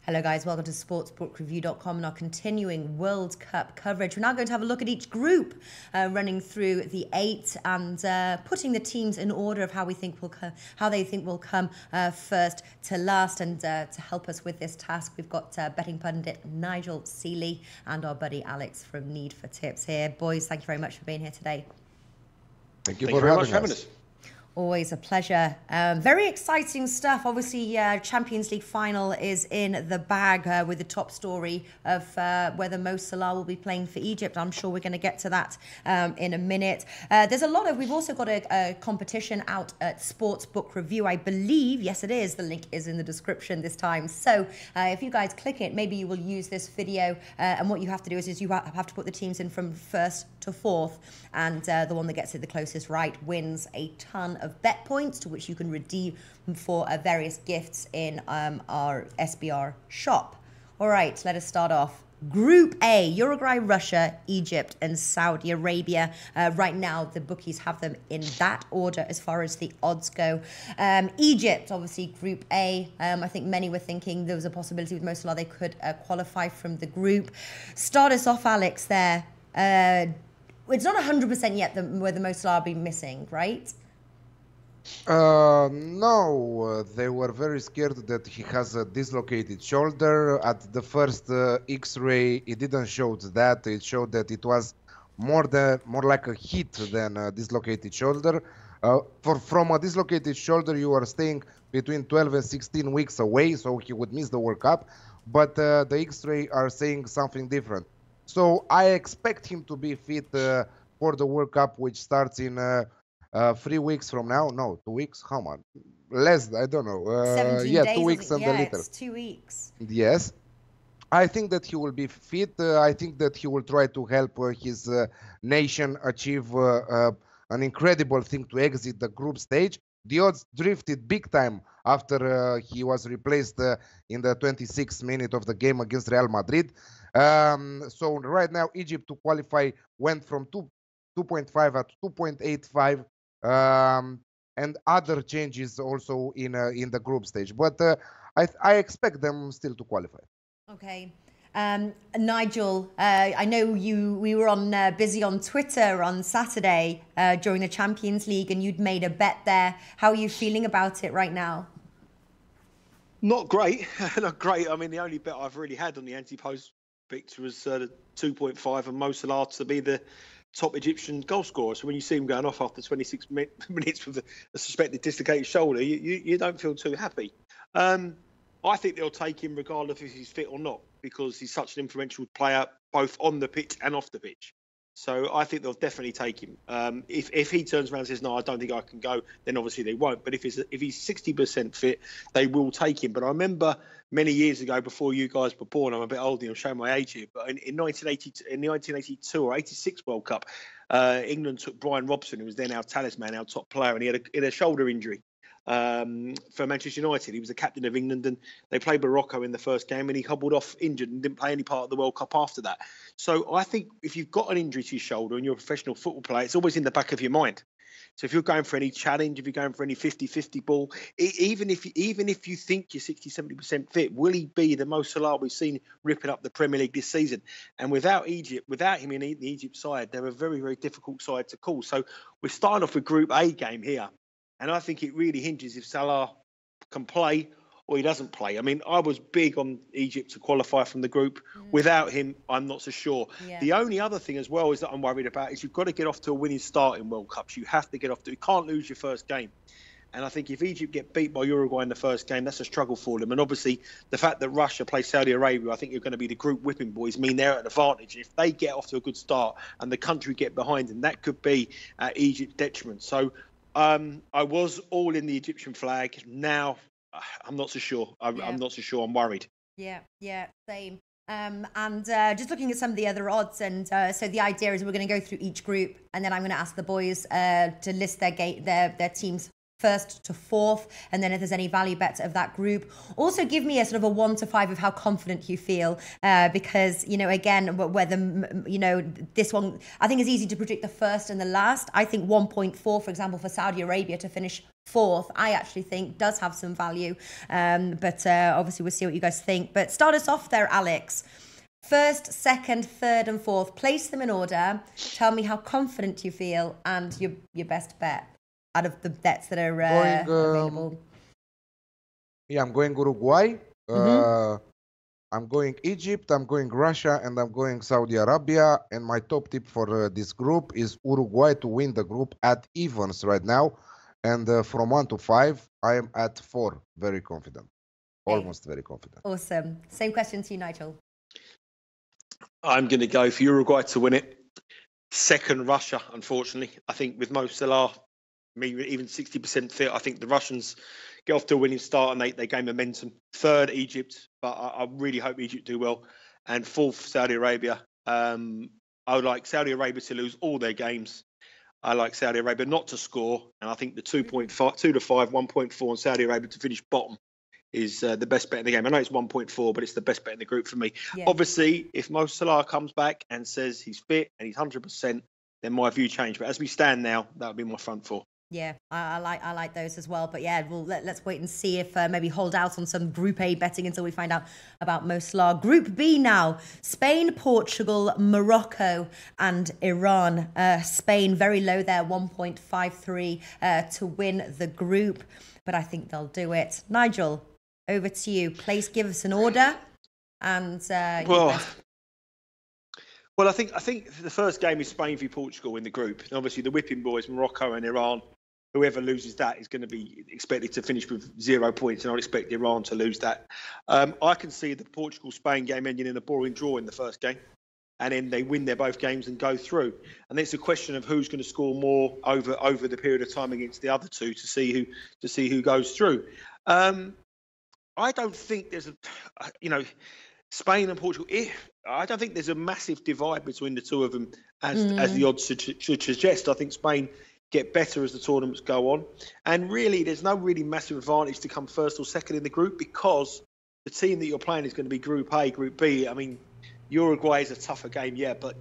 Hello guys, welcome to sportsbookreview.com and our continuing World Cup coverage. We're now going to have a look at each group, running through the 8 and putting the teams in order of how they think will come first to last. And to help us with this task, we've got betting pundit Nigel Seeley and our buddy Alex from Need for Tips here. Boys, thank you very much for being here today. Thank you very much for having us. Always a pleasure. Very exciting stuff. Obviously, Champions League final is in the bag with the top story of whether Mo Salah will be playing for Egypt. I'm sure we're going to get to that in a minute. There's a lot of, we've also got a competition out at Sportsbook Review, I believe. Yes, it is. The link is in the description this time. So if you guys click it, maybe you will use this video. And what you have to do is you have to put the teams in from first to fourth. And the one that gets it the closest right wins a ton of bet points, to which you can redeem for various gifts in our SBR shop. All right, let us start off. Group A, Uruguay, Russia, Egypt, and Saudi Arabia. Right now, the bookies have them in that order as far as the odds go. Egypt, obviously, Group A. I think many were thinking there was a possibility with Mo Salah they could qualify from the group. Start us off, Alex, there. It's not 100% yet whether Mo Salah will be missing, right? No, they were very scared that he has a dislocated shoulder. At the first X-ray, it didn't show that. It showed that it was more like a hit than a dislocated shoulder. From a dislocated shoulder, you are staying between 12 and 16 weeks away, so he would miss the World Cup. But the X-ray are saying something different. So I expect him to be fit for the World Cup, which starts in 3 weeks from now. No, 2 weeks. How much? Less. I don't know. 17 yeah, days, 2 weeks and a little. It's 2 weeks. Yes, I think that he will be fit. I think that he will try to help his nation achieve an incredible thing to exit the group stage. The odds drifted big time after he was replaced in the 26th minute of the game against Real Madrid. So right now, Egypt to qualify went from 2.5 at 2.85, and other changes also in the group stage. But I expect them still to qualify. Okay. Nigel, I know we were busy on Twitter on Saturday during the Champions League, and you'd made a bet there. How are you feeling about it right now? Not great. Not great. I mean, the only bet I've really had on the anti-post picture was the 2.5 and Mo Salah to be the top Egyptian goal scorer. So when you see him going off after 26 minutes with a suspected dislocated shoulder, you don't feel too happy. I think they'll take him regardless if he's fit or not, because he's such an influential player both on the pitch and off the pitch. So I think they'll definitely take him. If he turns around and says, no, I don't think I can go, then obviously they won't. But if he's 60% fit, they will take him. But I remember many years ago, before you guys were born, I'm a bit older, I'm showing my age here, but in the 1982 or 86 World Cup, England took Brian Robson, who was then our talisman, our top player, and he had a shoulder injury. For Manchester United, he was the captain of England, and they played Morocco in the first game, and he hobbled off injured and didn't play any part of the World Cup after that. So I think if you've got an injury to your shoulder and you're a professional football player, it's always in the back of your mind. So if you're going for any challenge, if you're going for any 50-50 ball, even if you think you're 60-70% fit, will he be the Mo Salah we've seen ripping up the Premier League this season? And without him in the Egypt side, they're a very, very difficult side to call. So we're starting off with Group A game here. And I think it really hinges if Salah can play or he doesn't play. I mean, I was big on Egypt to qualify from the group. Without him, I'm not so sure. Yeah. The only other thing as well is that I'm worried about is you've got to get off to a winning start in World Cups. You have to get off to. You can't lose your first game. And I think if Egypt get beat by Uruguay in the first game, that's a struggle for them. And obviously, the fact that Russia plays Saudi Arabia, I think you're going to be the group whipping boys, mean they're at an advantage. If they get off to a good start and the country get behind them, that could be Egypt's detriment. So I was all in the Egyptian flag. Now, I'm not so sure. I'm not so sure. I'm worried. Yeah, same. And just looking at some of the other odds, and so the idea is we're going to go through each group, and then I'm going to ask the boys to list their teams first to fourth, and then if there's any value bets of that group. Also give me a sort of a 1 to 5 of how confident you feel, because, you know, again, whether, you know, this one, I think it's easy to predict the first and the last. I think 1.4, for example, for Saudi Arabia to finish fourth, I actually think does have some value. But obviously we'll see what you guys think. But start us off there, Alex. First, second, third, and fourth. Place them in order. Tell me how confident you feel and your best bet out of the bets that are available. Yeah, I'm going Uruguay. I'm going Egypt, I'm going Russia, and I'm going Saudi Arabia. And my top tip for this group is Uruguay to win the group at evens right now. And from 1 to 5, I am at 4. Very confident. Almost very confident. Awesome. Same question to you, Nigel. I'm going to go for Uruguay to win it. Second, Russia, unfortunately. I think with Mo Salah, even 60% fit, I think the Russians get off to a winning start and they gain momentum. Third, Egypt, but I really hope Egypt do well. And fourth, Saudi Arabia. I would like Saudi Arabia to lose all their games. I like Saudi Arabia not to score. And I think the 2 to 5, 1.4 on Saudi Arabia to finish bottom is the best bet in the game. I know it's 1.4, but it's the best bet in the group for me. Yeah. Obviously, if Mo Salah comes back and says he's fit and he's 100%, then my view changed. But as we stand now, that would be my front four. Yeah, I like those as well. But yeah, well, let's wait and see if maybe hold out on some Group A betting until we find out about Mo Salah. Group B now: Spain, Portugal, Morocco, and Iran. Spain very low there, 1.53 to win the group, but I think they'll do it. Nigel, over to you. Please give us an order. And well, I think the first game is Spain v Portugal in the group. And obviously, the whipping boys, Morocco and Iran. Whoever loses that is going to be expected to finish with 0 points, and I'd expect Iran to lose that. I can see the Portugal-Spain game ending in a boring draw in the first game, and then they win their both games and go through. And it's a question of who's going to score more over the period of time against the other two to see who goes through. I don't think there's Spain and Portugal. I don't think there's a massive divide between the two of them as the odds should suggest. I think Spain get better as the tournaments go on. And really, there's no really massive advantage to come first or second in the group because the team that you're playing is going to be Group A, Group B. I mean, Uruguay is a tougher game, yeah, but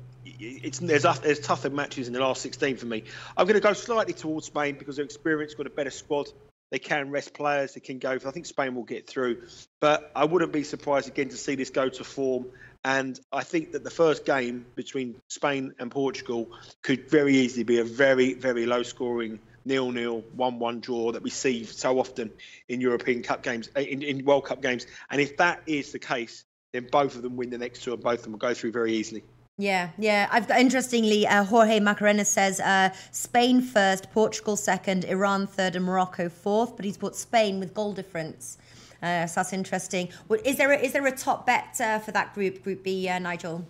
there's tougher matches in the last 16 for me. I'm going to go slightly towards Spain because their experience, got a better squad. They can rest players. They can go. I think Spain will get through. But I wouldn't be surprised again to see this go to form. And I think that the first game between Spain and Portugal could very easily be a very, very low-scoring 0-0, 1-1 draw that we see so often in European Cup games, in World Cup games. And if that is the case, then both of them win the next two and both of them will go through very easily. Yeah. I've got, interestingly, Jorge Macarena says Spain first, Portugal second, Iran third, and Morocco fourth. But he's put Spain with goal difference. So that's interesting. Is there a top bet for that Group B, Nigel?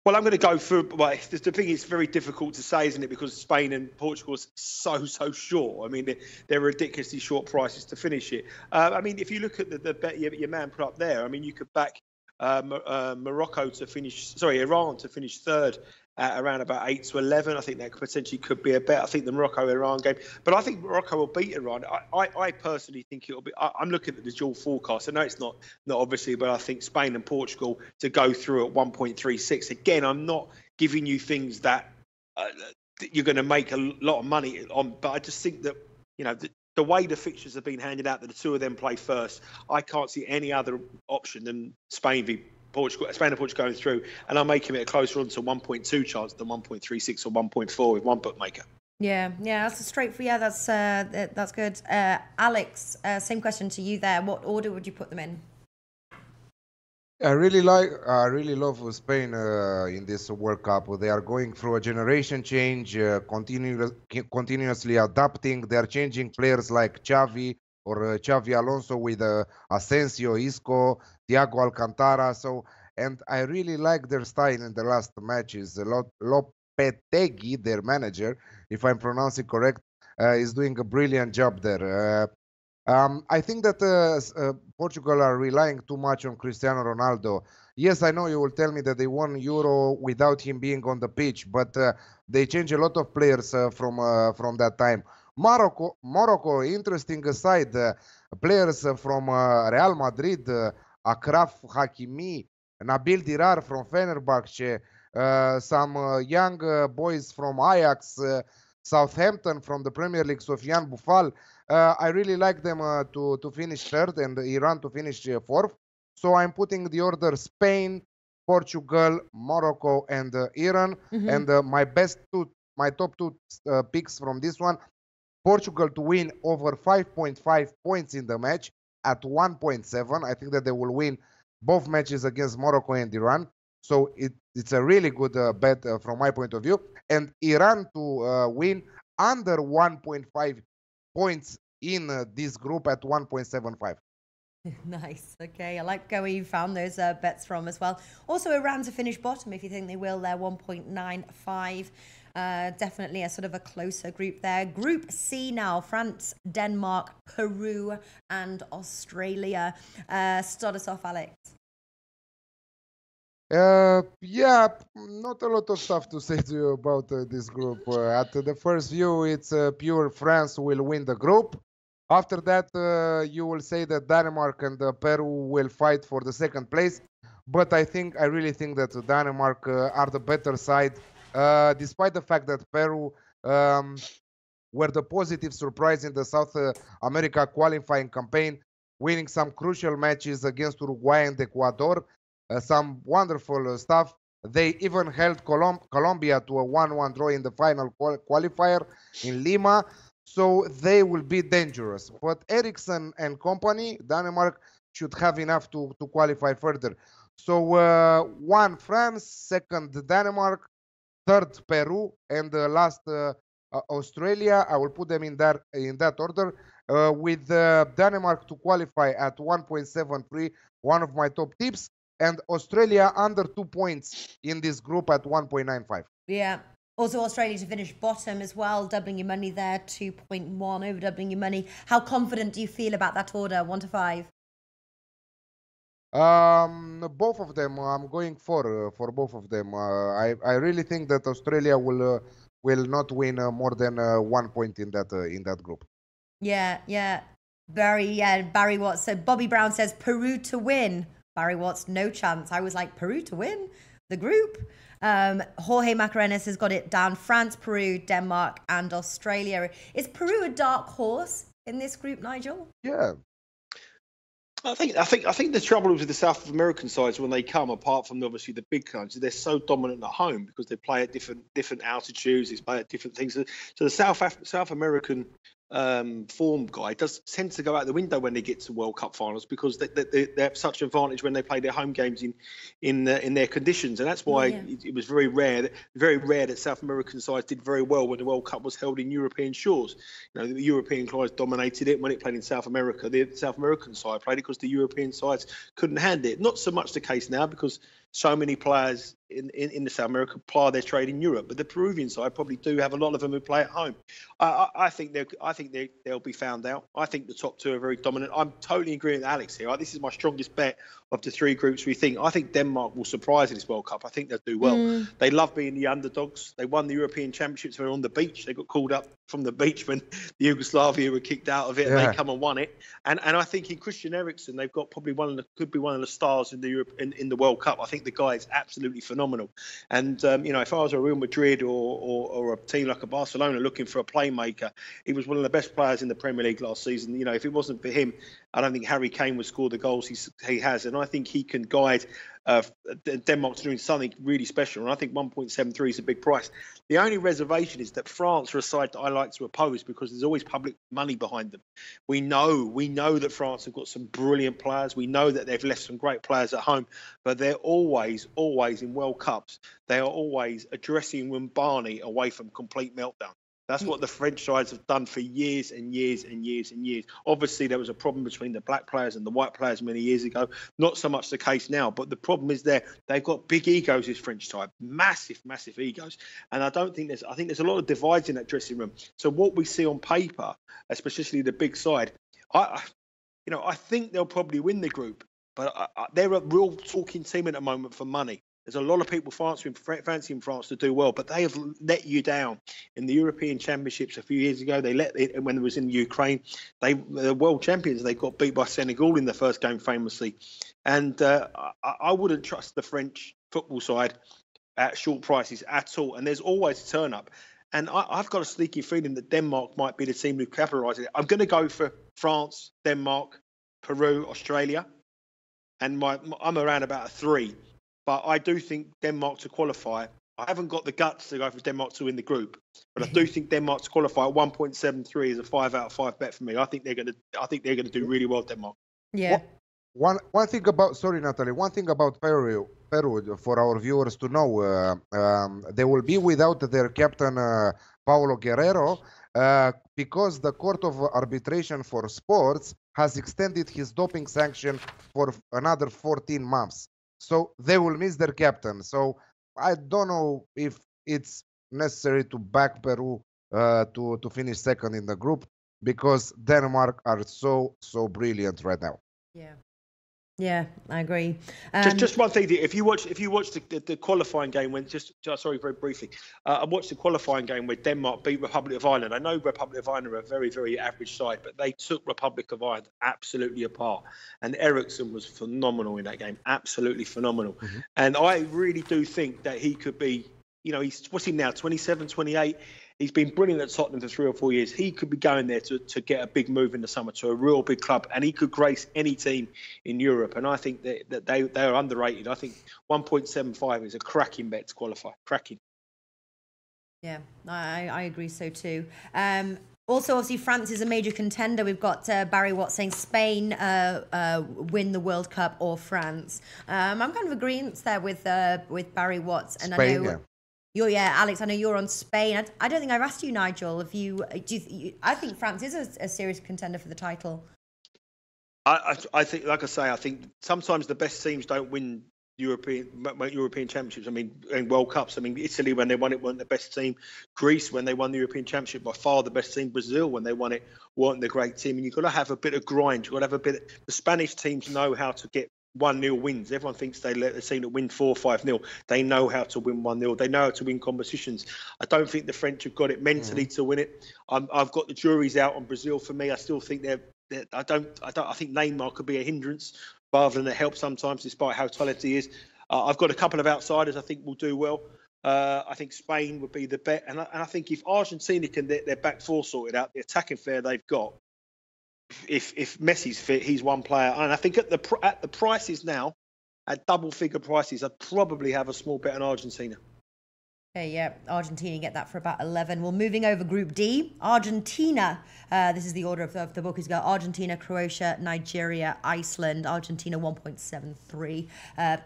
Well, I'm going to go for. Well, the thing is very difficult to say, isn't it? Because Spain and Portugal are so short. I mean, they're ridiculously short prices to finish it. I mean, if you look at the bet your man put up there, I mean, you could back Iran to finish third at around about 8 to 11. I think that potentially could be a bet. I think the Morocco-Iran game, but I think Morocco will beat Iran. I personally think it'll be. I'm looking at the dual forecast. I know it's not obviously, but I think Spain and Portugal to go through at 1.36. Again, I'm not giving you things that you're going to make a lot of money on, but I just think that the way the fixtures have been handed out, that the two of them play first, I can't see any other option than Spain and Portugal going through, and I'm making it a closer on to 1.2 chance than 1.36 or 1.4 with one bookmaker. Yeah, that's a straight for that's good. Alex, same question to you there. What order would you put them in? I really love Spain in this World Cup. They are going through a generation change, continuously adapting. They are changing players like Xavi or Xavi Alonso with Asensio, Isco, Thiago Alcantara. And I really like their style in the last matches. Lopetegui, their manager, if I'm pronouncing correct, is doing a brilliant job there. I think that Portugal are relying too much on Cristiano Ronaldo. Yes, I know you will tell me that they won Euro without him being on the pitch, but they changed a lot of players from that time. Morocco, interesting side. Players from Real Madrid, Achraf Hakimi, Nabil Dirar from Fenerbahce, some young boys from Ajax. Southampton from the Premier League, Sofiane Boufal. I really like them to finish third and Iran to finish fourth. So I'm putting the order Spain, Portugal, Morocco, and Iran. And my top two picks from this one: Portugal to win over 5.5 points in the match at 1.7. I think that they will win both matches against Morocco and Iran. So it's a really good bet from my point of view. And Iran to win under 1.5 points in this group at 1.75. Nice. Okay, I like where you found those bets from as well. Also, Iran to finish bottom if you think they will. They're 1.95. Definitely a sort of a closer group there. Group C now: France, Denmark, Peru, and Australia. Start us off, Alex. Yeah, not a lot of stuff to say to you about this group. At the first view, it's pure France will win the group. After that, you will say that Denmark and Peru will fight for the second place. But I really think that Denmark are the better side, despite the fact that Peru were the positive surprise in the South America qualifying campaign, winning some crucial matches against Uruguay and Ecuador. Some wonderful stuff. They even held Colombia to a 1-1 draw in the final qualifier in Lima. So they will be dangerous. But Eriksson and company, Denmark, should have enough to qualify further. So one, France, second, Denmark, third, Peru, and last, Australia. I will put them in that order. With Denmark to qualify at 1.73, one of my top tips, and Australia under 2 points in this group at 1.95. Yeah. Also, Australia to finish bottom as well, doubling your money there, 2.1, over doubling your money. How confident do you feel about that order, 1 to 5? Both of them. I'm going for both of them. I really think that Australia will not win more than 1 point in that group. Yeah. Barry Watts. So Bobby Brown says Peru to win. Barry Watts, no chance. I was like, Peru to win the group. Jorge Macarenas has got it down: France, Peru, Denmark, and Australia. Is Peru a dark horse in this group, Nigel? Yeah. I think the trouble with the South American sides when they come, apart from obviously the big countries, they're so dominant at home because they play at different altitudes, they play at different things. So the South American form guy does tend to go out the window when they get to World Cup finals because they have such advantage when they play their home games in their conditions, and that's why it was very rare that South American sides did very well when the World Cup was held in European shores. You know, the European sides dominated it when it played in South America. The South American side played it because the European sides couldn't handle it. Not so much the case now because so many players in the South America ply their trade in Europe, but the Peruvian side probably do have a lot of them who play at home. I think they'll be found out. I think the top two are very dominant. I'm totally agreeing with Alex here. This is my strongest bet of the three groups we think. I think Denmark will surprise in this World Cup. I think they'll do well. They love being the underdogs. They won the European Championships. They were on the beach. They got called up from the beach when the Yugoslavia were kicked out of it. Yeah. And they come and won it. And I think in Christian Eriksen, they've got probably could be one of the stars in the World Cup. I think the guy is absolutely phenomenal. And if I was a Real Madrid or a team like a Barcelona looking for a playmaker, he was one of the best players in the Premier League last season. You know, if it wasn't for him, I don't think Harry Kane would score the goals he has. And I think he can guide Denmark to doing something really special. And I think 1.73 is a big price. The only reservation is that France are a side that I like to oppose because there's always public money behind them. We know that France have got some brilliant players. We know that they've left some great players at home, but they're always in World Cups. They are always a dressing room Barney away from complete meltdown. That's what the French sides have done for years and years and years and years. Obviously, there was a problem between the black players and the white players many years ago. Not so much the case now, but the problem is they've got big egos, this French side, massive egos. And I think there's a lot of divides in that dressing room. So what we see on paper, especially the big side, I think they'll probably win the group, but they're a real talking team at the moment for money. There's a lot of people fancying France to do well, but they have let you down in the European Championships a few years ago. They let it when it was in Ukraine. They were world champions. They got beat by Senegal in the first game famously. And I wouldn't trust the French football side at short prices at all. And there's always a turn up. And I've got a sneaky feeling that Denmark might be the team who capitalise it. I'm going to go for France, Denmark, Peru, Australia. And I'm around about a 3. But I do think Denmark to qualify. I haven't got the guts to go for Denmark to win the group. But I do think Denmark to qualify at 1.73 is a 5 out of 5 bet for me. I think they're going to do really well, Denmark. Yeah. One thing about, sorry Natalie, one thing about Peru for our viewers to know, they will be without their captain Paulo Guerrero because the Court of Arbitration for Sports has extended his doping sanction for another 14 months. So they will miss their captain. So I don't know if it's necessary to back Peru to finish second in the group because Denmark are so brilliant right now. Yeah. Yeah, I agree. Just one thing. If you watch the qualifying game when sorry, very briefly, I watched the qualifying game where Denmark beat Republic of Ireland. I know Republic of Ireland are a very, very average side, but they took Republic of Ireland absolutely apart. And Eriksson was phenomenal in that game, absolutely phenomenal. Mm-hmm. And I really do think that he could be. What's he now? 27, 28. He's been brilliant at Tottenham for 3 or 4 years. He could be going there to get a big move in the summer to a real big club, and he could grace any team in Europe. And I think that they are underrated. I think 1.75 is a cracking bet to qualify. Cracking. Yeah, I agree so too. Also, obviously, France is a major contender. We've got Barry Watts saying Spain win the World Cup or France. I'm kind of agreeing there with Barry Watts, and Spain, I know. Yeah. Alex, I know you're on Spain. I don't think I've asked you, Nigel, if I think France is a serious contender for the title. I think, like I say, I think sometimes the best teams don't win European championships. I mean, in World Cups. I mean, Italy, when they won it, weren't the best team. Greece, when they won the European Championship, by far the best team. Brazil, when they won it, weren't the great team. And you've got to have a bit of grind. You've got to have a bit. The Spanish teams know how to get 1-0 wins. Everyone thinks they let the team that win 4-5-0. They know how to win 1-0. They know how to win competitions. I don't think the French have got it mentally to win it. I've got the jury's out on Brazil for me. I still think I think Neymar could be a hindrance rather than a help sometimes, despite how talented he is. I've got a couple of outsiders I think will do well. I think Spain would be the bet. And I think if Argentina can get their back four sorted out, the attacking flair they've got, if Messi's fit, he's one player. And I think at the prices now, at double-figure prices, I'd probably have a small bet on Argentina. Okay, yeah, Argentina get that for about 11. Well, moving over Group D, Argentina. This is the order of the book. Is got Argentina, Croatia, Nigeria, Iceland. Argentina 1.73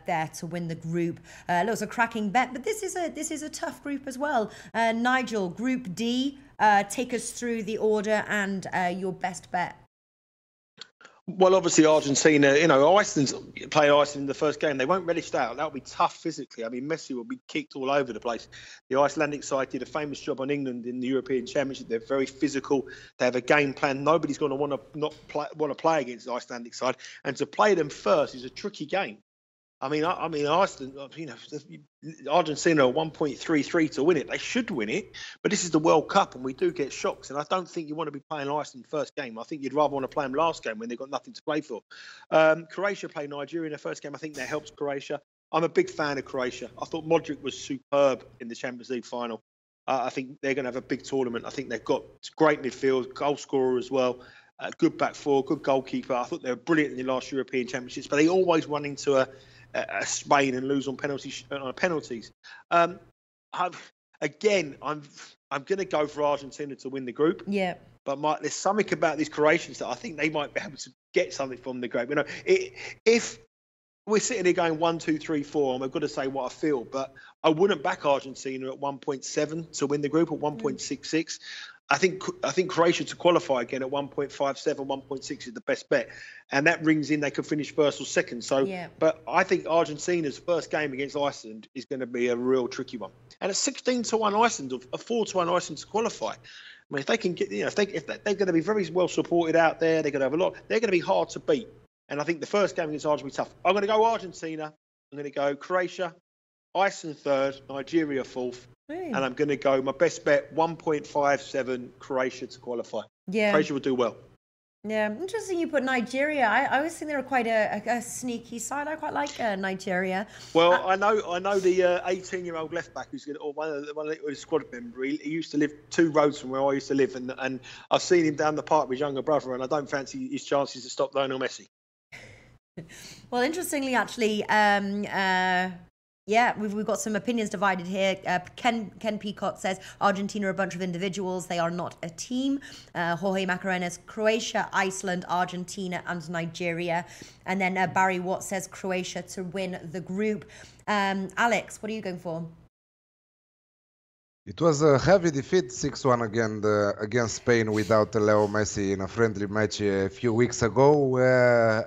there to win the group. Looks a cracking bet, but this is a tough group as well. Nigel, Group D. Take us through the order and your best bet. Well, obviously Argentina, Iceland play Iceland in the first game. They won't relish that. That'll be tough physically. I mean, Messi will be kicked all over the place. The Icelandic side did a famous job on England in the European Championship. They're very physical. They have a game plan. Nobody's going to want to play against the Icelandic side, and to play them first is a tricky game. I mean, Iceland, Argentina are 1.33 to win it. They should win it, but this is the World Cup and we do get shocks. And I don't think you want to be playing Iceland first game. I think you'd rather want to play them last game when they've got nothing to play for. Croatia played Nigeria in the first game. I think that helps Croatia. I'm a big fan of Croatia. I thought Modric was superb in the Champions League final. I think they're going to have a big tournament. I think they've got great midfield, goal scorer as well. Good back four, good goalkeeper. I thought they were brilliant in the last European Championships, but they always run into a Spain and lose on penalties. I'm going to go for Argentina to win the group. Yeah. But there's something about these Croatians that I think they might be able to get something from the group. If we're sitting here going 1, 2, 3, 4, and we've got to say what I feel, but I wouldn't back Argentina at 1.7 to win the group, at 1.66. I think Croatia to qualify again at 1.57, 1.6 is the best bet. And that rings in they could finish first or second. So, yeah. But I think Argentina's first game against Iceland is going to be a real tricky one. And at 16-1 Iceland, a 4-1 Iceland to qualify. I mean, if they can get, if they're going to be very well supported out there, they're going to have a lot. They're going to be hard to beat. And I think the first game against Iceland will be tough. I'm going to go Argentina. I'm going to go Croatia, Iceland third, Nigeria fourth. And I'm going to go, my best bet, 1.57 Croatia to qualify. Yeah. Croatia will do well. Yeah, interesting you put Nigeria. I always think they're quite a sneaky side. I quite like Nigeria. Well, I know the 18-year-old left back who's or one of the squad member. He used to live 2 roads from where I used to live, and I've seen him down the park with his younger brother, and I don't fancy his chances to stop Lionel Messi. Well, interestingly, actually, yeah, we've got some opinions divided here. Ken Peacock says Argentina are a bunch of individuals. They are not a team. Jorge Macarenas, Croatia, Iceland, Argentina, and Nigeria. And then Barry Watt says Croatia to win the group. Alex, what are you going for? It was a heavy defeat, 6-1 against Spain without Leo Messi in a friendly match a few weeks ago.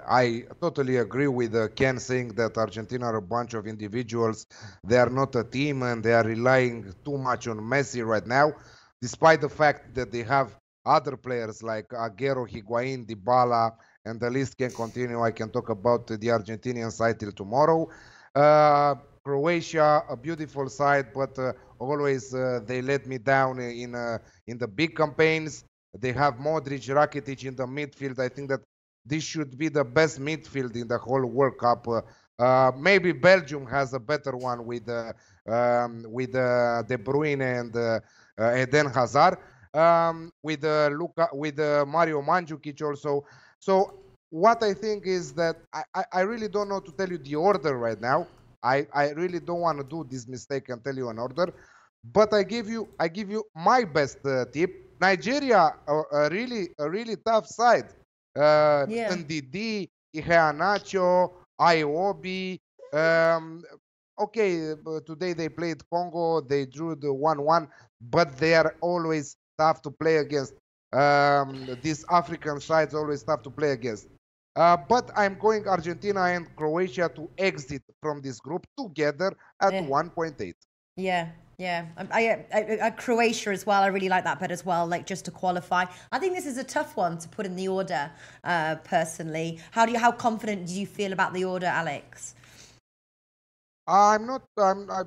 I totally agree with Ken saying that Argentina are a bunch of individuals. They are not a team, and they are relying too much on Messi right now, despite the fact that they have other players like Agüero, Higuain, Dybala, and the list can continue. I can talk about the Argentinian side till tomorrow. Croatia, a beautiful side, but always they let me down in the big campaigns. They have Modric, Rakitic in the midfield. I think that this should be the best midfield in the whole World Cup. Maybe Belgium has a better one with De Bruyne and Eden Hazard, with Mario Mandzukic also. So what I think is that I really don't know to tell you the order right now. I really don't want to do this mistake and tell you an order, but I give you my best tip. Nigeria, a really tough side. Ndidi, Iheanacho, Iwobi. Okay, today they played Congo. They drew the 1-1, but they are always tough to play against. These African sides always tough to play against. But I'm going Argentina and Croatia to exit from this group together at 1.8. Yeah. I Croatia as well. I really like that bet as well, like just to qualify. I think this is a tough one to put in the order, personally. How confident do you feel about the order, Alex? I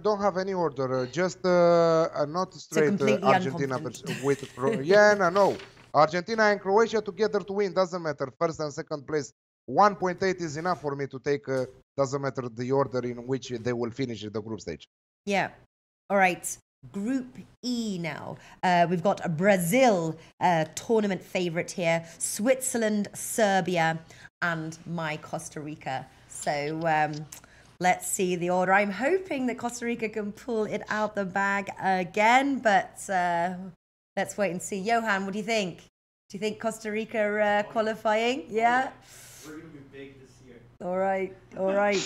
don't have any order. Just not straight Argentina with no. Argentina and Croatia together to win, doesn't matter. First and second place, 1.8 is enough for me to take, doesn't matter the order in which they will finish the group stage. Yeah. All right. Group E now. We've got Brazil, tournament favorite here, Switzerland, Serbia, and my Costa Rica. So let's see the order. I'm hoping that Costa Rica can pull it out the bag again, but let's wait and see. Johan, what do you think? Do you think Costa Rica are qualifying? Yeah? We're going to be big this year. All right.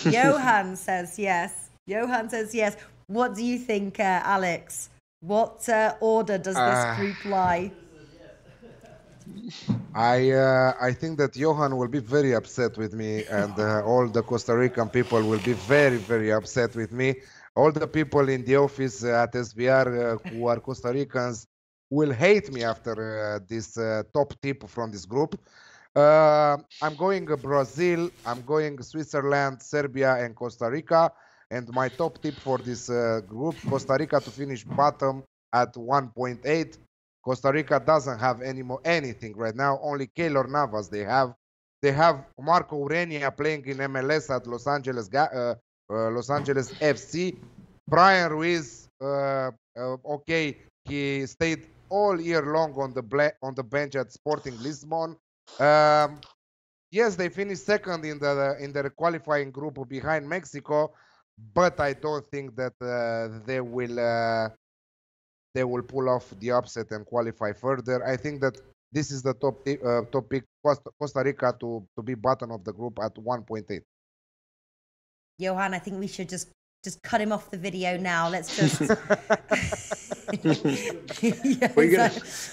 Johan says yes. What do you think, Alex? What order does this group lie? I think that Johan will be very upset with me, and all the Costa Rican people will be very, very upset with me. All the people in the office at SBR who are Costa Ricans will hate me after this top tip from this group. I'm going Brazil, I'm going Switzerland, Serbia, and Costa Rica. And my top tip for this group, Costa Rica to finish bottom at 1.8. Costa Rica doesn't have anything right now. Only Keylor Navas they have. They have Marco Urenia playing in MLS at Los Angeles FC. Brian Ruiz, okay, he stayed all year long on the bench at Sporting Lisbon. Yes, they finished second in the qualifying group behind Mexico, but I don't think that they will pull off the upset and qualify further. I think that this is the top pick, Costa Rica to be bottom of the group at 1.8. Johan, I think we should just cut him off the video now. Let's just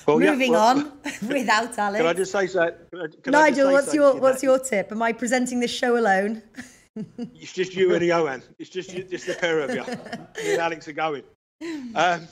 moving on without Alex. Can I just say that? Nigel, what's your tip? Am I presenting this show alone? It's just you and Johan. It's just the pair of you. Me and Alex are going. I'm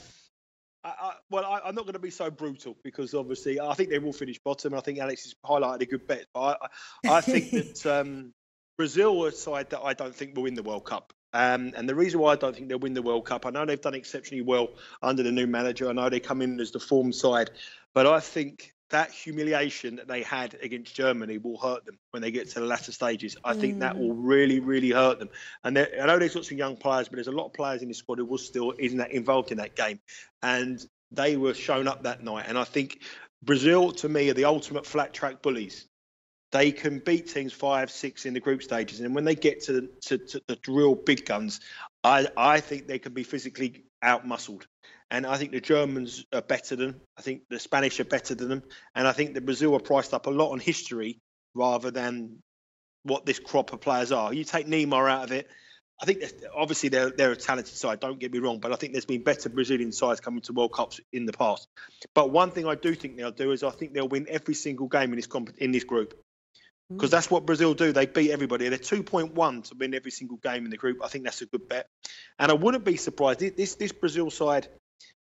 not going to be so brutal because obviously I think they will finish bottom. I think Alex has highlighted a good bet. But I think that Brazil are a side that I don't think will win the World Cup. And the reason why I don't think they'll win the World Cup, I know they've done exceptionally well under the new manager. I know they come in as the form side, but I think that humiliation that they had against Germany will hurt them when they get to the latter stages. I think that will really, really hurt them. And I know there's lots of young players, but there's a lot of players in the squad who was still involved in that game. And they were shown up that night. And I think Brazil, to me, are the ultimate flat track bullies. They can beat teams 5-6 in the group stages. And when they get to the real big guns, I think they can be physically out-muscled. And I think the Germans are better than them. I think the Spanish are better than them. And I think that Brazil are priced up a lot on history rather than what this crop of players are. You take Neymar out of it, I think obviously they're a talented side, don't get me wrong, but I think there's been better Brazilian sides coming to World Cups in the past. But one thing I do think they'll do is I think they'll win every single game in this group. Because that's what Brazil do. They beat everybody. They're 2.1 to win every single game in the group. I think that's a good bet. And I wouldn't be surprised. This Brazil side,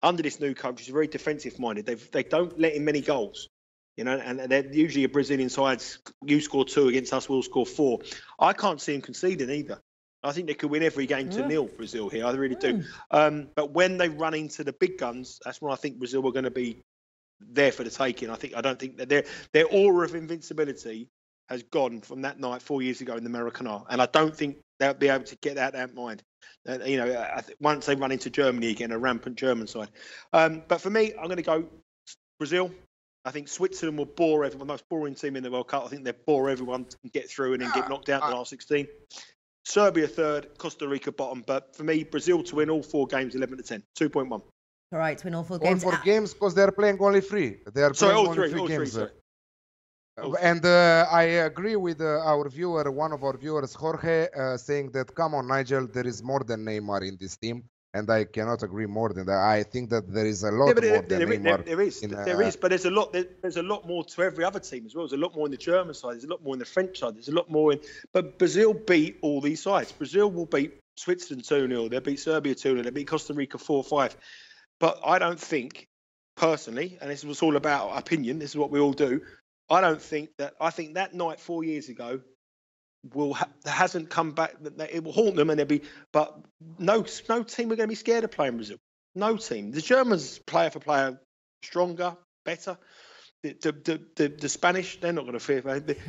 under this new coach, is very defensive-minded. They don't let in many goals. You know, and they're usually a Brazilian side. You score 2 against us, we'll score 4. I can't see them conceding either. I think they could win every game to nil, Brazil, here. I really do. But when they run into the big guns, that's when I think Brazil are going to be there for the taking. I don't think that their aura of invincibility has gone from that night 4 years ago in the Maracanã. And I don't think they'll be able to get that out of mind. Once they run into Germany again, a rampant German side. But for me, I'm going to go Brazil. I think Switzerland will bore everyone, the most boring team in the World Cup. I think they'll bore everyone and get through and then get knocked out in the last 16. Serbia third, Costa Rica bottom. But for me, Brazil to win all 4 games, 11-10, 2.1. All right, to win all 4 games. All 4 games because they're playing only 3. They are playing only 3 games. And I agree with our viewer, one of our viewers, Jorge, saying that, come on, Nigel, there is more than Neymar in this team. And I cannot agree more than that. I think that there is a lot more than Neymar. There is, but there's a lot more to every other team as well. There's a lot more in the German side. There's a lot more in the French side. There's a lot more in. But Brazil beat all these sides. Brazil will beat Switzerland 2-0. They'll beat Serbia 2-0. They'll beat Costa Rica 4-5. But I don't think, personally, and this was all about opinion. This is what we all do. I think that night 4 years ago hasn't come back. It will haunt them, and but no team are going to be scared of playing Brazil. No team. The Germans, player for player, stronger, better. The Spanish, they're not going to fear.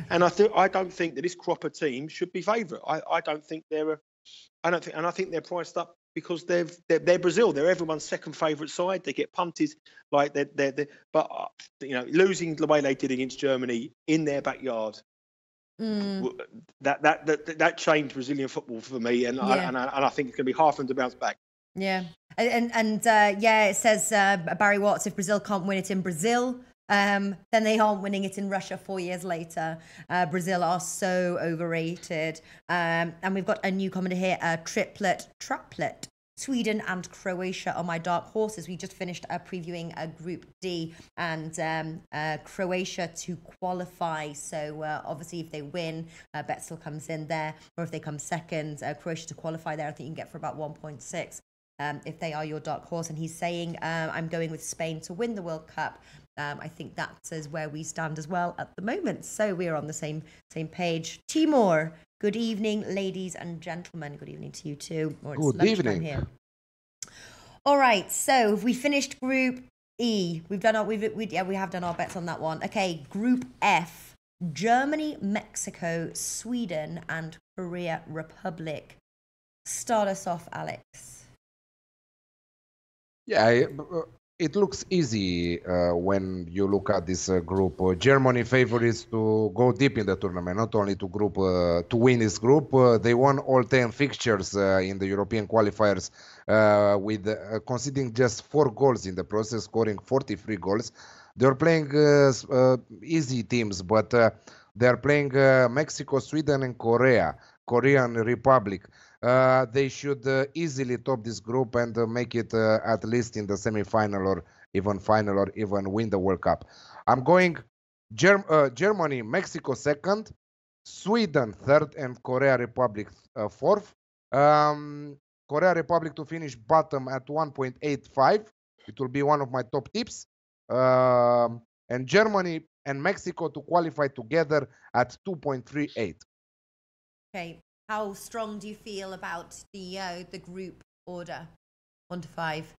And I don't think that this crop of teams should be favourite. I think they're priced up because they're Brazil. They're everyone's second favourite side. They get punted like but losing the way they did against Germany in their backyard. That changed Brazilian football for me, and I think it's going to be hard for them to bounce back. Yeah, and it says Barry Watts, if Brazil can't win it in Brazil, then they aren't winning it in Russia 4 years later. Brazil are so overrated. And we've got a new commenter here, triplet. Sweden and Croatia are my dark horses. We just finished previewing Group D, and Croatia to qualify. So obviously if they win, bet still comes in there. Or if they come second, Croatia to qualify there, I think you can get for about 1.6 if they are your dark horse. And he's saying, I'm going with Spain to win the World Cup. I think that is where we stand as well at the moment. So we are on the same page. Timur, good evening, ladies and gentlemen. Good evening to you too. Good evening. Here. All right, so we finished Group E. We have done our bets on that one. Okay, Group F: Germany, Mexico, Sweden, and Korea Republic. Start us off, Alex. Yeah, it looks easy when you look at this group. Germany favorites to go deep in the tournament, not only to win this group. They won all 10 fixtures in the European qualifiers with conceding just 4 goals in the process, scoring 43 goals. They're playing easy teams, but they're playing Mexico, Sweden, and Korean Republic. They should easily top this group and make it at least in the semi-final or even final or even win the World Cup. I'm going Germany, Mexico second, Sweden third, and Korea Republic fourth. Korea Republic to finish bottom at 1.85. It will be one of my top tips. And Germany and Mexico to qualify together at 2.38. Okay. How strong do you feel about the group order, 1 to 5?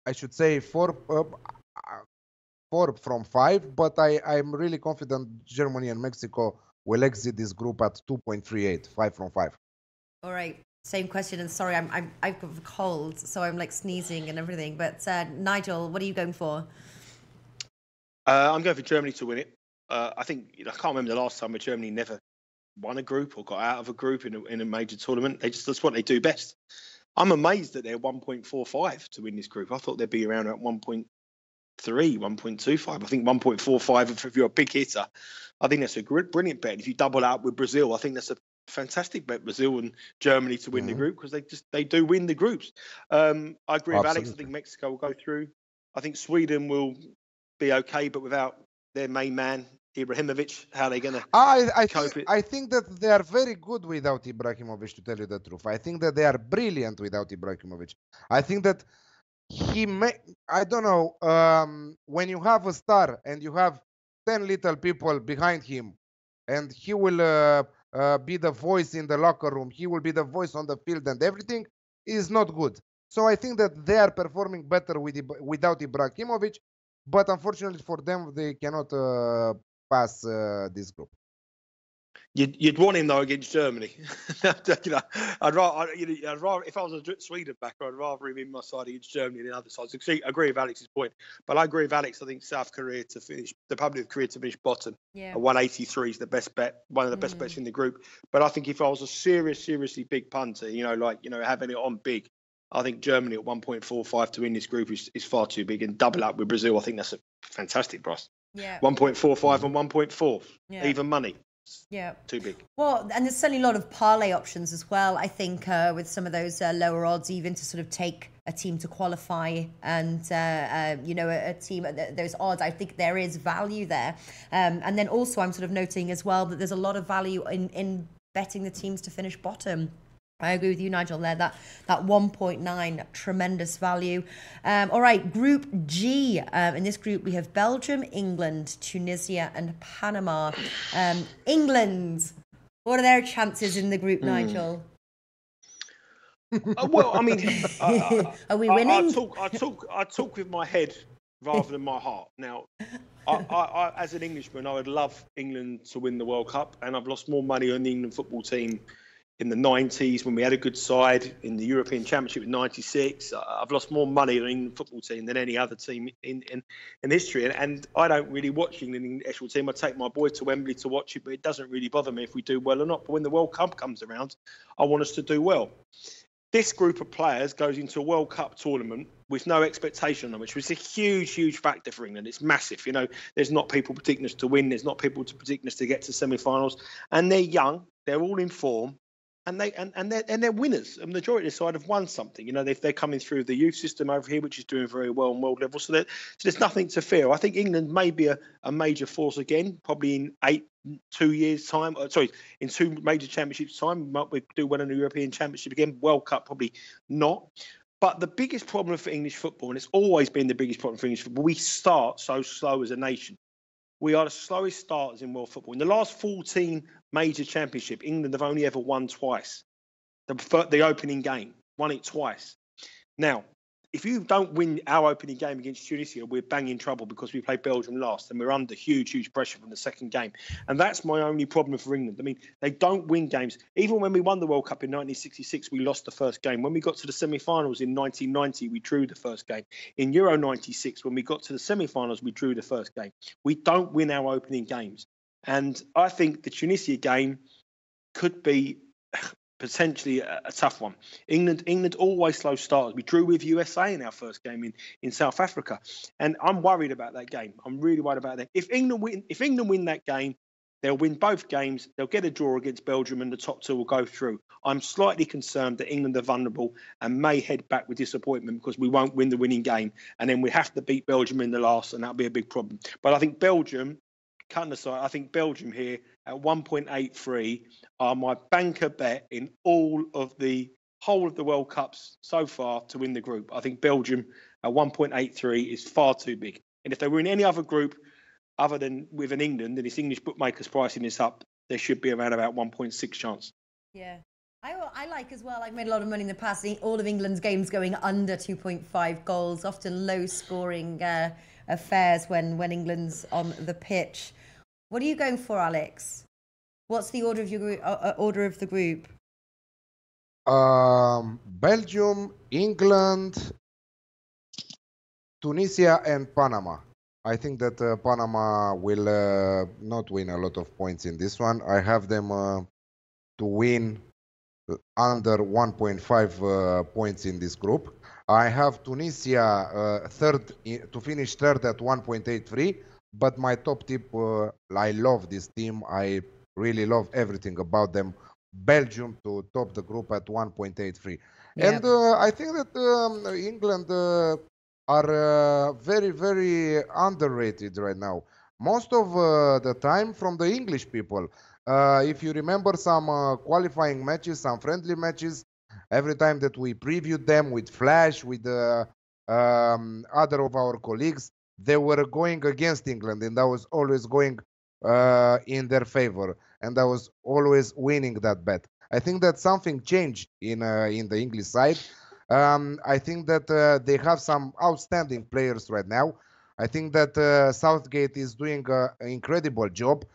I should say 4 from 5, but I'm really confident Germany and Mexico will exit this group at 2.38, 5 from 5. All right. Same question, and sorry, I've got a cold, so I'm like sneezing and everything. But Nigel, what are you going for? I'm going for Germany to win it. I think I can't remember the last time where Germany never won a group or got out of a group in a major tournament. That's what they do best. I'm amazed that they're 1.45 to win this group. I thought they'd be around at 1.3, 1.25. I think 1.45 if you're a big hitter. I think that's a brilliant bet. If you double out with Brazil, I think that's a fantastic bet. Brazil and Germany to win the group, because they do win the groups. I agree with Alex. I think Mexico will go through. I think Sweden will be okay, but without their main man Ibrahimovic, how are they going to cope? I think that they are very good without Ibrahimovic, to tell you the truth. I think that they are brilliant without Ibrahimovic. I think that I don't know, when you have a star and you have 10 little people behind him, and he will be the voice in the locker room, he will be the voice on the field, and everything is not good. So I think that they are performing better without Ibrahimovic, but unfortunately for them, they cannot pass this group. You'd want him though against Germany. I'd rather if I was a Sweden backer, I'd rather him in my side against Germany than the other side. So I agree with Alex's point, but I agree with Alex. I think South Korea to finish, the Republic of Korea to finish bottom. Yeah. 183 is the best bet, one of the best bets in the group. But I think if I was a seriously big punter, having it on big, I think Germany at 1.45 to win this group is far too big, and double up with Brazil. I think that's a fantastic price. Yeah. 1.45 and 1.4, even money. Yeah, too big. Well, and there's certainly a lot of parlay options as well. I think with some of those lower odds, even to sort of take a team to qualify and a team at those odds, I think there is value there. And then also, I'm sort of noting as well that there's a lot of value in betting the teams to finish bottom. I agree with you, Nigel, there. That 1.9, tremendous value. All right, Group G. In this group, we have Belgium, England, Tunisia, and Panama. England, what are their chances in the group, Nigel? Well, I mean, are we winning? I talk with my head rather than my heart. Now, I, as an Englishman, I would love England to win the World Cup, and I've lost more money on the England football team in the 90s when we had a good side, in the European Championship in 96. I've lost more money on the England football team than any other team in history. And I don't really watch England in the national team. I take my boy to Wembley to watch it, but it doesn't really bother me if we do well or not. But when the World Cup comes around, I want us to do well. This group of players goes into a World Cup tournament with no expectation on, which was a huge factor for England. It's massive. There's not people predicting us to win. There's not people predicting us to get to semi-finals. And they're young. They're all in form. And they're winners. The majority of the side have won something. They're coming through the youth system over here, which is doing very well on world level. So there's nothing to fear. I think England may be a major force again, probably in 2 years' time. In 2 major championships' time. We do well in the European Championship again. World Cup, probably not. But the biggest problem for English football, and it's always been the biggest problem for English football, we start so slow as a nation. We are the slowest starters in world football. In the last 14 major championship, England have only ever won twice. The opening game, won it twice. Now, if you don't win our opening game against Tunisia, we're bang in trouble because we played Belgium last and we're under huge pressure from the second game. And that's my only problem for England. I mean, they don't win games. Even when we won the World Cup in 1966, we lost the first game. When we got to the semi-finals in 1990, we drew the first game. In Euro 96, when we got to the semi-finals, we drew the first game. We don't win our opening games. And I think the Tunisia game could be potentially a tough one. England always slow starters. We drew with USA in our first game in South Africa, and I'm worried about that game. I'm really worried about that. If England win that game, they'll win both games. They'll get a draw against Belgium, and the top 2 will go through. I'm slightly concerned that England are vulnerable and may head back with disappointment because we won't win the winning game, and then we have to beat Belgium in the last, and that'll be a big problem. But I think Belgium. Cutting aside, I think Belgium here at 1.83 are my banker bet in all of the whole of the World Cups so far to win the group. I think Belgium at 1.83 is far too big. And if they were in any other group other than with an England, and it's English bookmakers pricing this up, there should be around about 1.6 chance. Yeah. I like as well. I've made a lot of money in the past. All of England's games going under 2.5 goals, often low scoring affairs when England's on the pitch. What are you going for, Alex? What's the order of your order of the group? Belgium, England, Tunisia, and Panama. I think that Panama will not win a lot of points in this one. I have them to win under 1.5 points in this group. I have Tunisia to finish third at 1.83, but my top tip, I love this team. I really love everything about them. Belgium to top the group at 1.83. Yeah. And I think that England are very, very underrated right now. Most of the time from the English people. If you remember some qualifying matches, some friendly matches, every time that we previewed them with Flash, with other of our colleagues, they were going against England, and I was always going in their favor, and I was always winning that bet. I think that something changed in the English side. I think that they have some outstanding players right now. I think that Southgate is doing an incredible job.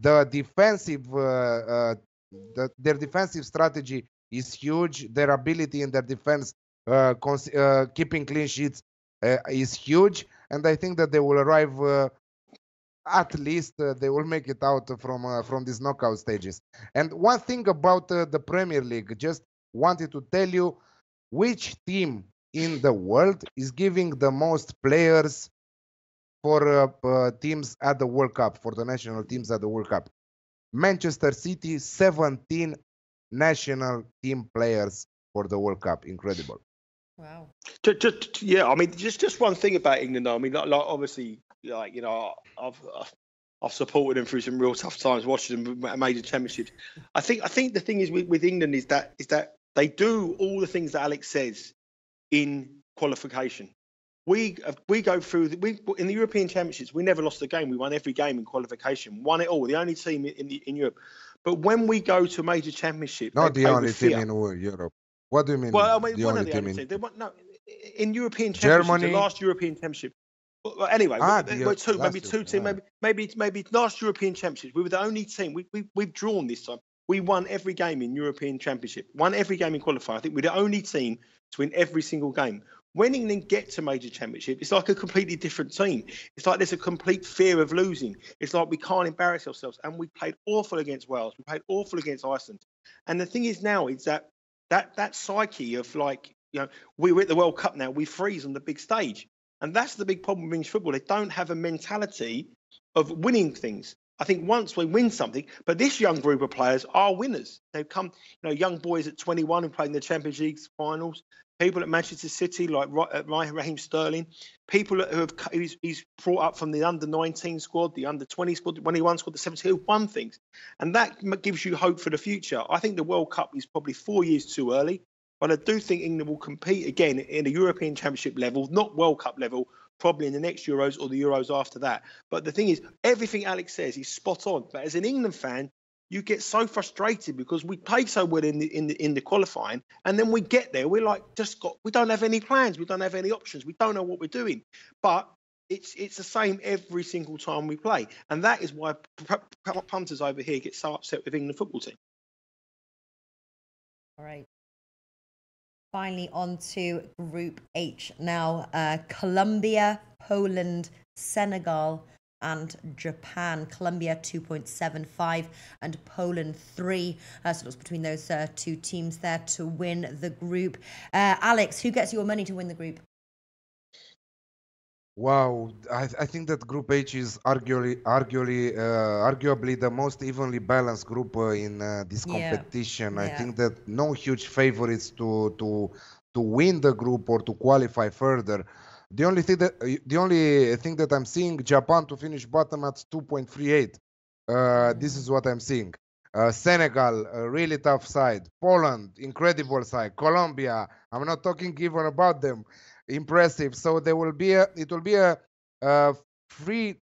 The defensive, their defensive strategy is huge. Their ability in their defense, keeping clean sheets, is huge. And I think that they will arrive. At least they will make it out from these knockout stages. And one thing about the Premier League, just wanted to tell you which team in the world is giving the most players for teams at the World Cup, for the national teams at the World Cup. Manchester City, 17 national team players for the World Cup. Incredible. Wow. Yeah, I mean, just one thing about England, though. I mean, like obviously, like, you know, I've supported them through some real tough times, watching them at major championships. I think the thing is with England is that they do all the things that Alex says in qualification. We go through in the European Championships. We never lost a game. We won every game in qualification. Won it all. The only team in Europe. But when we go to a major championship, not the only team in Europe. What do you mean? Well, I mean, the one only of the team only in teams. In European Championships, Germany, the last European Championship. Well, anyway, maybe two teams. Maybe last European Championships, we were the only team. We've drawn this time. We won every game in European Championship. Won every game in qualifying. I think we're the only team to win every single game. When England get to major championship, it's like a completely different team. It's like there's a complete fear of losing. It's like we can't embarrass ourselves. And we played awful against Wales. We played awful against Iceland. And the thing is now is that psyche of, like, you know, we're at the World Cup now, we freeze on the big stage. And that's the big problem with English football. They don't have a mentality of winning things. I think once we win something, but this young group of players are winners. They've come, you know, young boys at 21 who played in the Champions League finals, people at Manchester City like Raheem Sterling, people who have he's brought up from the under-19 squad, the under-20 squad, the 21 squad, the 17 who won things. And that gives you hope for the future. I think the World Cup is probably 4 years too early, but I do think England will compete again in a European Championship level, not World Cup level, probably in the next Euros or the Euros after that. But the thing is, everything Alex says is spot on. But as an England fan, you get so frustrated because we played so well in the qualifying, and then we get there, we're like, we don't have any plans, we don't have any options, we don't know what we're doing. But it's the same every single time we play, and that is why punters over here get so upset with England football team. All right. Finally, on to Group H now. Colombia, Poland, Senegal, and Japan. Colombia 2.75 and Poland 3. So it's between those two teams there to win the group. Alex, who gets your money to win the group? Wow, I think that Group H is arguably the most evenly balanced group in this competition. Yeah. I think that no huge favorites to win the group or to qualify further. The only thing that I'm seeing, Japan to finish bottom at 2.38. This is what I'm seeing. Senegal, a really tough side. Poland, incredible side. Colombia, I'm not talking even about them. Impressive. So it will be a free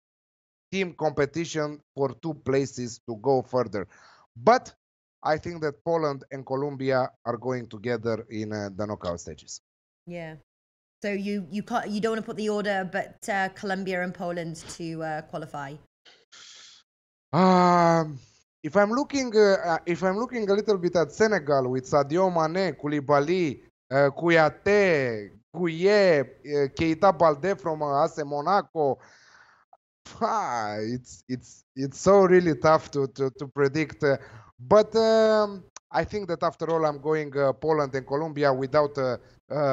team competition for two places to go further. But I think that Poland and Colombia are going together in the knockout stages. Yeah. So you don't want to put the order, but Colombia and Poland to qualify. If I'm looking a little bit at Senegal with Sadio Mane, Koulibaly, Kouyaté, Gouye, Keita Balde from AS Monaco, it's so really tough to predict. But I think that after all, I'm going Poland and Colombia without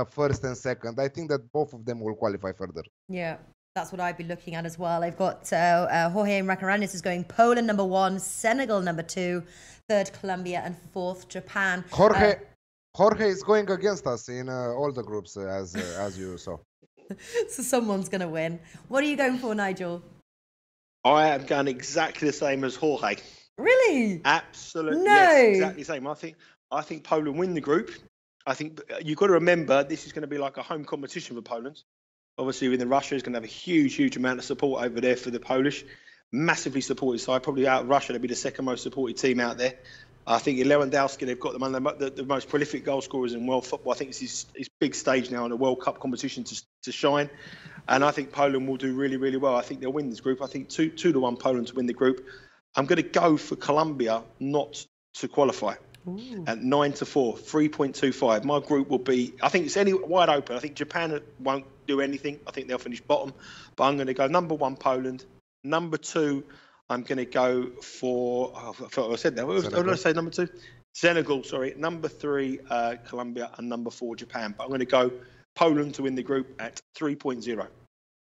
first and second. I think that both of them will qualify further. Yeah. That's what I'd be looking at as well. I've got Jorge Macarranes is going Poland number 1, Senegal number 2, third Colombia, and fourth Japan. Jorge is going against us in all the groups, as you saw. So someone's going to win. What are you going for, Nigel? I am going exactly the same as Jorge. Really? Absolutely. No. Yes, exactly the same. I think Poland win the group. I think you've got to remember this is going to be like a home competition for Poland. Obviously, within Russia, is going to have a huge amount of support over there for the Polish. Massively supported side. Probably out of Russia, they'll be the second most supported team out there. I think Lewandowski, they've got the most prolific goal scorers in world football. I think it's his big stage now in the World Cup competition to shine. And I think Poland will do really well. I think they'll win this group. I think 2-1 Poland to win the group. I'm going to go for Colombia not to qualify. Ooh. At 9-4, 3.25. My group will be, I think it's wide open. I think Japan won't do anything. I think they'll finish bottom. But I'm going to go number 1, Poland. Number 2, I'm going to go for, I thought I said that. What did I say, number 2? Senegal, sorry. Number 3, Colombia. And number 4, Japan. But I'm going to go Poland to win the group at 3.0.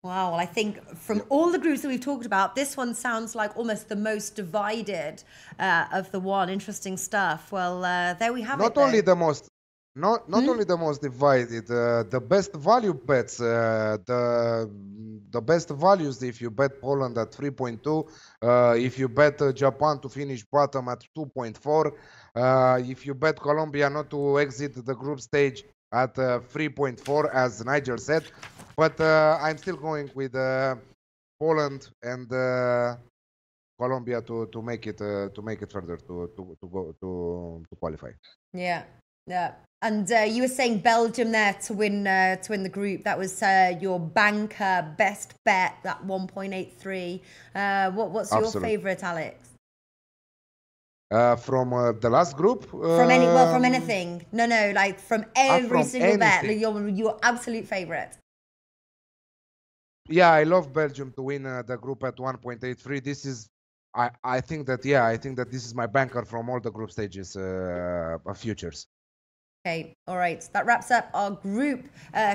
Wow, well, I think from all the groups that we've talked about, this one sounds like almost the most divided of the one. Interesting stuff. Well, there we have it. Not only the most divided, the best value bets, the best values if you bet Poland at 3.2, if you bet Japan to finish bottom at 2.4, if you bet Colombia not to exit the group stage at 3.4, as Nigel said. But I'm still going with Poland and Colombia to make it further to qualify. Yeah. And you were saying Belgium there to win the group. That was your banker best bet, that 1.83. What's your favorite, Alex? From the last group? From anything. No, like from every single bet. Like your absolute favorite. Yeah, I love Belgium to win the group at 1.83. This is, I think that this is my banker from all the group stages of futures. Okay, all right. That wraps up our group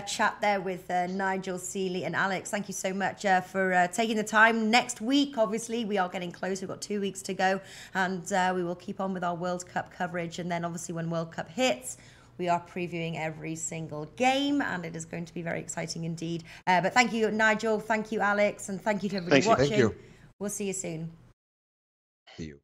chat there with Nigel, Seeley and Alex. Thank you so much for taking the time. Next week, obviously, we are getting close. We've got 2 weeks to go, and we will keep on with our World Cup coverage. And then, obviously, when World Cup hits, we are previewing every single game, and it is going to be very exciting indeed. But thank you, Nigel. Thank you, Alex. And thank you to everybody watching. Thank you. We'll see you soon. See you.